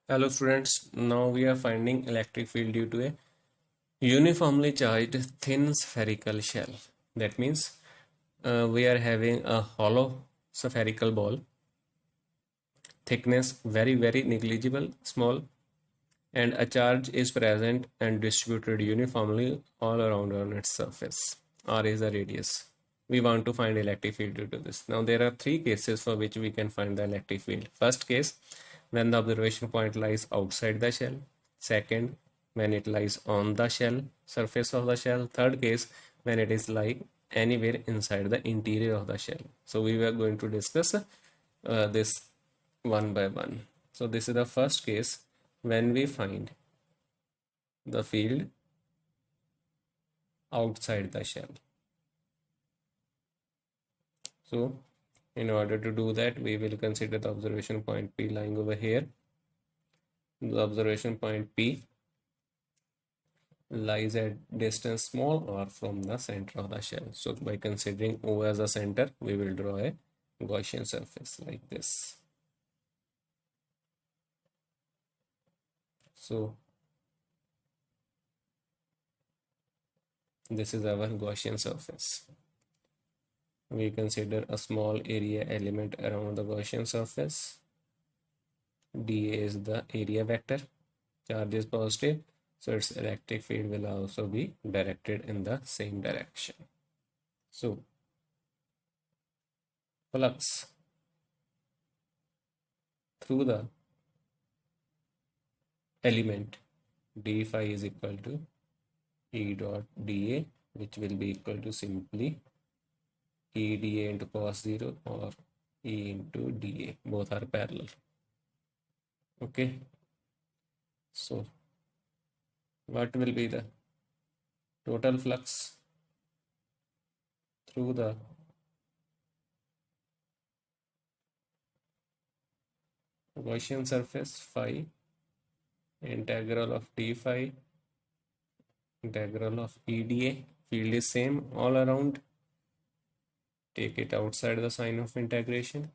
Hello students, now we are finding electric field due to a uniformly charged thin spherical shell. That means we are having a hollow spherical ball, thickness very negligible, small, and a charge is present and distributed uniformly all around on its surface. R is the radius. We want to find electric field due to this. Now there are three cases for which we can find the electric field. First case, when the observation point lies outside the shell. Second, when it lies on the shell, surface of the shell. Third case, when it is lying anywhere inside the interior of the shell. So we were going to discuss this one by one. So this is the first case when we find the field outside the shell. So in order to do that, we will consider the observation point P lying over here. The observation point P lies at distance small r from the center of the shell. So by considering O as a center, we will draw a Gaussian surface like this. So this is our Gaussian surface. We consider a small area element around the Gaussian surface. dA is the area vector. Charge is positive, so its electric field will also be directed in the same direction. So flux through the element d phi is equal to E dot dA, which will be equal to simply E dA into cos 0 or E into dA. Both are parallel. Okay. So what will be the total flux through the Gaussian surface phi integral of d phi integral of EDA. Field is same all around. Take it outside the sign of integration.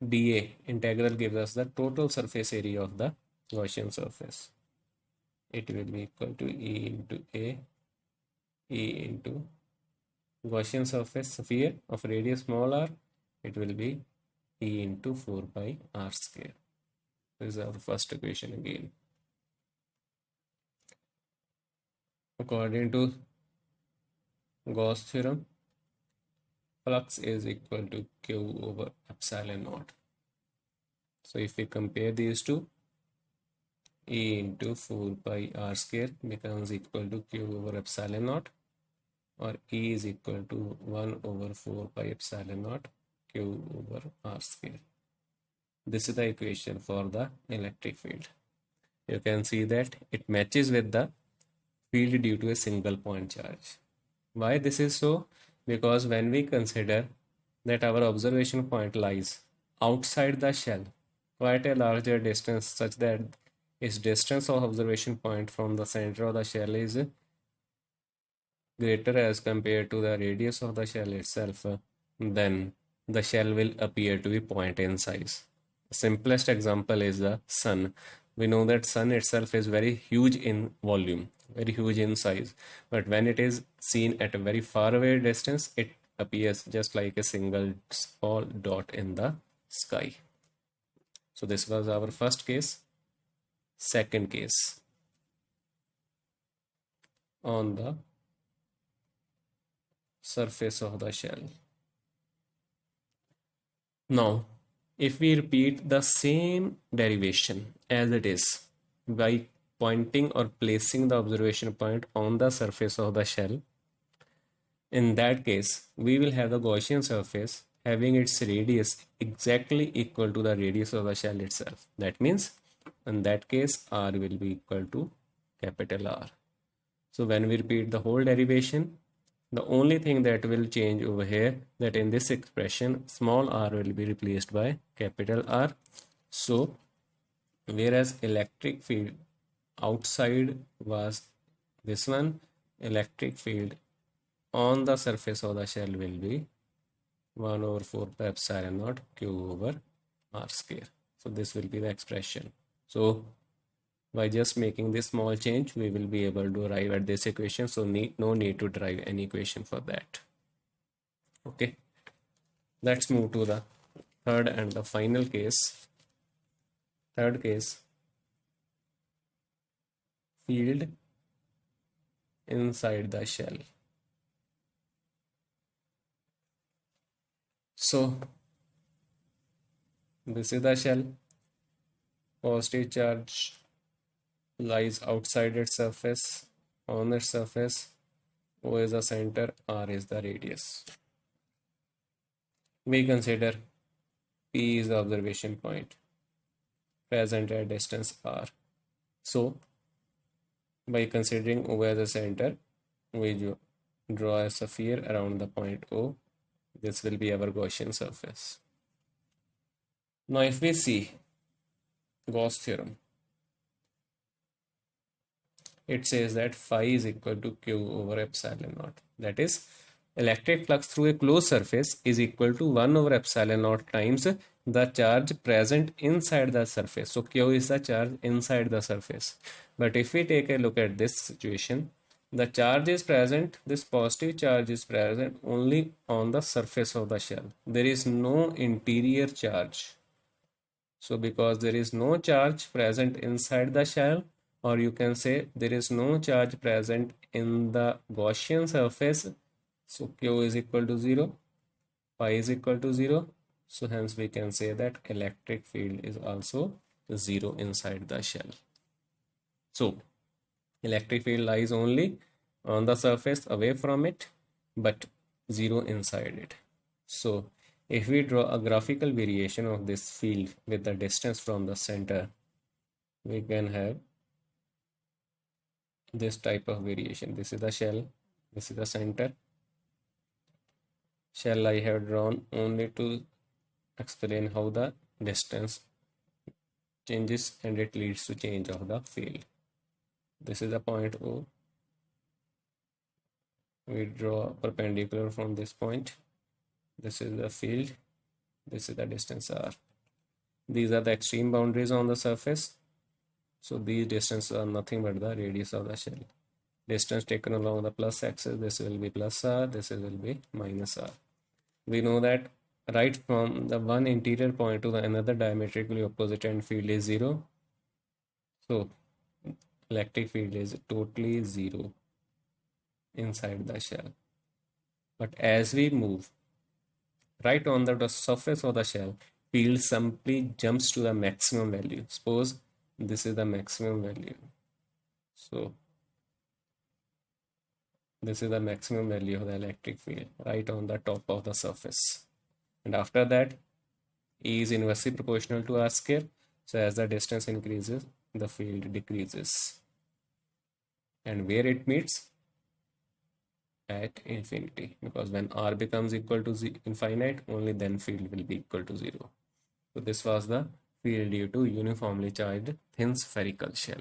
dA integral gives us the total surface area of the Gaussian surface. It will be equal to E into A, E into Gaussian surface sphere of radius small r. It will be E into 4 pi r square. This is our first equation again. According to Gauss theorem, flux is equal to Q over epsilon naught. So if we compare these two, E into 4 pi r square becomes equal to Q over epsilon naught, or E is equal to 1 over 4 pi epsilon naught Q over r square. This is the equation for the electric field. You can see that it matches with the field due to a single point charge. Why this is so? Because when we consider that our observation point lies outside the shell, quite a larger distance, such that its distance of observation point from the center of the shell is greater as compared to the radius of the shell itself, then the shell will appear to be point in size. The simplest example is the sun. We know that sun itself is very huge in volume, very huge in size, but when it is seen at a very far away distance, it appears just like a single small dot in the sky. So this was our first case. Second case, on the surface of the shell. Now, if we repeat the same derivation as it is by pointing or placing the observation point on the surface of the shell, in that case, we will have the Gaussian surface having its radius exactly equal to the radius of the shell itself. That means, in that case, R will be equal to capital R. So when we repeat the whole derivation, the only thing that will change over here, that in this expression, small r will be replaced by capital R. So whereas electric field outside was this one, electric field on the surface of the shell will be 1 over 4 pi epsilon naught Q over r square. So this will be the expression. So by just making this small change, we will be able to arrive at this equation. So no need to derive any equation for that. Okay, let's move to the third and the final case. Third case, field inside the shell. So this is the shell. Positive charge lies outside its surface. On its surface, O is the center, R is the radius. We consider P is the observation point present at distance R. So by considering O as a center, we draw a sphere around the point O. This will be our Gaussian surface. Now if we see Gauss theorem, it says that phi is equal to Q over epsilon naught. That is, electric flux through a closed surface is equal to 1 over epsilon naught times the charge present inside the surface. So Q is the charge inside the surface. But if we take a look at this situation, the charge is present, this positive charge is present only on the surface of the shell. There is no interior charge. So because there is no charge present inside the shell, or you can say there is no charge present in the Gaussian surface, so Q is equal to 0, phi is equal to 0. So hence we can say that electric field is also 0 inside the shell. So electric field lies only on the surface away from it, but 0 inside it. So if we draw a graphical variation of this field with the distance from the center, we can have this type of variation. This is the shell, this is the center. Shell I have drawn only to explain how the distance changes and it leads to change of the field. This is the point O. We draw perpendicular from this point. This is the field. This is the distance R. These are the extreme boundaries on the surface. So these distances are nothing but the radius of the shell. Distance taken along the plus axis, this will be plus R, this will be minus R. We know that right from the one interior point to the another diametrically opposite end field is 0. So electric field is totally 0 inside the shell. But as we move right on the surface of the shell, field simply jumps to the maximum value. Suppose this is the maximum value. So this is the maximum value of the electric field right on the top of the surface. And after that, E is inversely proportional to R square. So as the distance increases, the field decreases. And where it meets? At infinity. Because when R becomes equal to infinite, only then field will be equal to 0. So this was the field due to uniformly charged thin spherical shell.